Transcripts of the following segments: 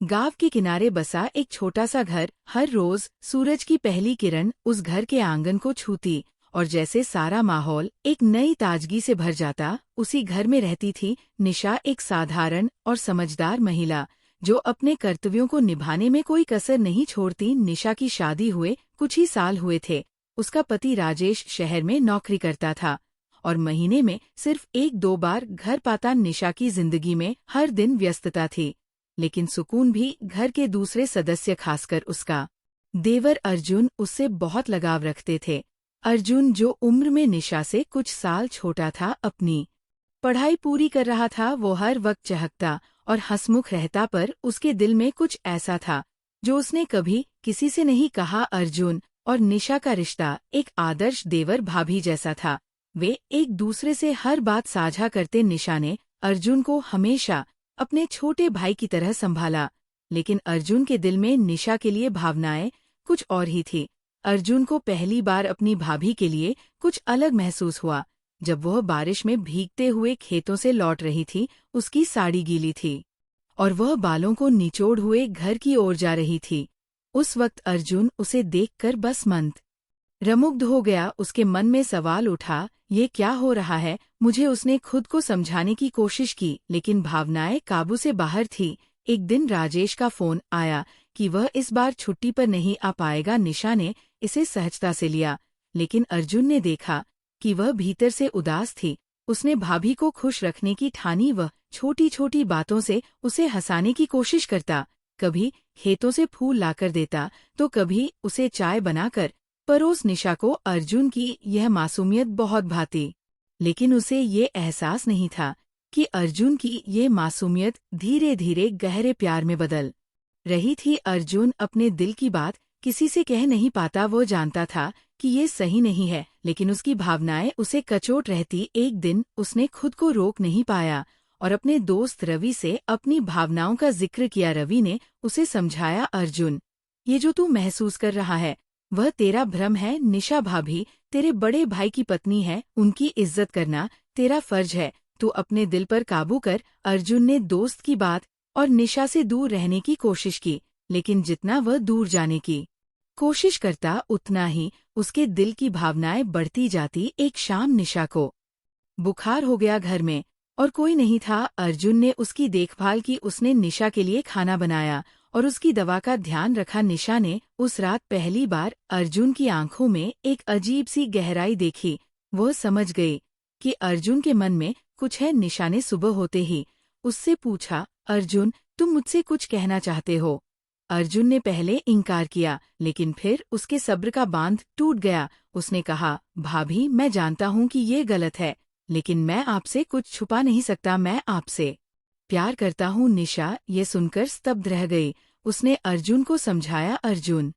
गांव के किनारे बसा एक छोटा सा घर। हर रोज सूरज की पहली किरण उस घर के आंगन को छूती और जैसे सारा माहौल एक नई ताजगी से भर जाता। उसी घर में रहती थी निशा, एक साधारण और समझदार महिला जो अपने कर्तव्यों को निभाने में कोई कसर नहीं छोड़ती। निशा की शादी हुए कुछ ही साल हुए थे। उसका पति राजेश शहर में नौकरी करता था और महीने में सिर्फ 1-2 बार घर पाता। निशा की जिंदगी में हर दिन व्यस्तता थी, लेकिन सुकून भी। घर के दूसरे सदस्य, खासकर उसका देवर अर्जुन, उससे बहुत लगाव रखते थे। अर्जुन, जो उम्र में निशा से कुछ साल छोटा था, अपनी पढ़ाई पूरी कर रहा था। वो हर वक्त चहकता और हंसमुख रहता, पर उसके दिल में कुछ ऐसा था जो उसने कभी किसी से नहीं कहा। अर्जुन और निशा का रिश्ता एक आदर्श देवर भाभी जैसा था। वे एक दूसरे से हर बात साझा करते। निशा ने अर्जुन को हमेशा अपने छोटे भाई की तरह संभाला, लेकिन अर्जुन के दिल में निशा के लिए भावनाएं कुछ और ही थी। अर्जुन को पहली बार अपनी भाभी के लिए कुछ अलग महसूस हुआ जब वह बारिश में भीगते हुए खेतों से लौट रही थी। उसकी साड़ी गीली थी और वह बालों को निचोड़ हुए घर की ओर जा रही थी। उस वक्त अर्जुन उसे देखकर बस मंत्रमुग्ध हो गया। उसके मन में सवाल उठा, ये क्या हो रहा है मुझे? उसने खुद को समझाने की कोशिश की, लेकिन भावनाएं काबू से बाहर थी। एक दिन राजेश का फोन आया कि वह इस बार छुट्टी पर नहीं आ पाएगा। निशा ने इसे सहजता से लिया, लेकिन अर्जुन ने देखा कि वह भीतर से उदास थी। उसने भाभी को खुश रखने की ठानी। वह छोटी छोटी बातों से उसे हंसाने की कोशिश करता, कभी खेतों से फूल लाकर देता तो कभी उसे चाय बनाकर परोस। निशा को अर्जुन की यह मासूमियत बहुत भाती, लेकिन उसे ये एहसास नहीं था कि अर्जुन की ये मासूमियत धीरे धीरे गहरे प्यार में बदल रही थी। अर्जुन अपने दिल की बात किसी से कह नहीं पाता। वो जानता था कि ये सही नहीं है, लेकिन उसकी भावनाएं उसे कचोट रहती। एक दिन उसने खुद को रोक नहीं पाया और अपने दोस्त रवि से अपनी भावनाओं का जिक्र किया। रवि ने उसे समझाया, अर्जुन, ये जो तू महसूस कर रहा है वह तेरा भ्रम है। निशा भाभी तेरे बड़े भाई की पत्नी है, उनकी इज्जत करना तेरा फर्ज है। तू अपने दिल पर काबू कर। अर्जुन ने दोस्त की बात और निशा से दूर रहने की कोशिश की, लेकिन जितना वह दूर जाने की कोशिश करता उतना ही उसके दिल की भावनाएं बढ़ती जाती। एक शाम निशा को बुखार हो गया घर में और कोई नहीं था। अर्जुन ने उसकी देखभाल की। उसने निशा के लिए खाना बनाया और उसकी दवा का ध्यान रखा। निशा ने उस रात पहली बार अर्जुन की आंखों में एक अजीब सी गहराई देखी। वह समझ गई कि अर्जुन के मन में कुछ है। निशा ने सुबह होते ही उससे पूछा, अर्जुन, तुम मुझसे कुछ कहना चाहते हो? अर्जुन ने पहले इनकार किया, लेकिन फिर उसके सब्र का बांध टूट गया। उसने कहा, भाभी, मैं जानता हूँ कि ये गलत है, लेकिन मैं आपसे कुछ छुपा नहीं सकता। मैं आपसे प्यार करता हूँ। निशा ये सुनकर स्तब्ध रह गई। उसने अर्जुन को समझाया, अर्जुन,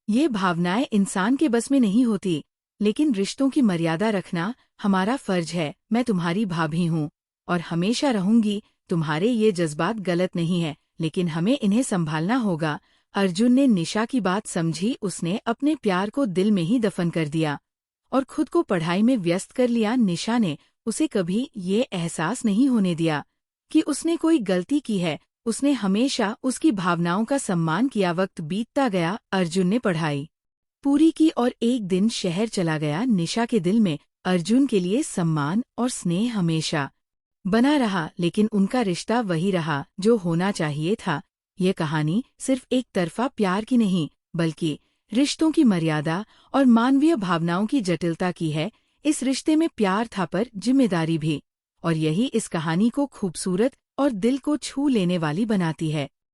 ये भावनाएं इंसान के बस में नहीं होती, लेकिन रिश्तों की मर्यादा रखना हमारा फर्ज है। मैं तुम्हारी भाभी हूँ और हमेशा रहूंगी। तुम्हारे ये जज्बात गलत नहीं है, लेकिन हमें इन्हें संभालना होगा। अर्जुन ने निशा की बात समझी। उसने अपने प्यार को दिल में ही दफन कर दिया और खुद को पढ़ाई में व्यस्त कर लिया। निशा ने उसे कभी ये एहसास नहीं होने दिया कि उसने कोई गलती की है। उसने हमेशा उसकी भावनाओं का सम्मान किया। वक्त बीतता गया। अर्जुन ने पढ़ाई पूरी की और एक दिन शहर चला गया। निशा के दिल में अर्जुन के लिए सम्मान और स्नेह हमेशा बना रहा, लेकिन उनका रिश्ता वही रहा जो होना चाहिए था। ये कहानी सिर्फ एक तरफा प्यार की नहीं, बल्कि रिश्तों की मर्यादा और मानवीय भावनाओं की जटिलता की है। इस रिश्ते में प्यार था, पर जिम्मेदारी भी, और यही इस कहानी को खूबसूरत और दिल को छू लेने वाली बनाती है।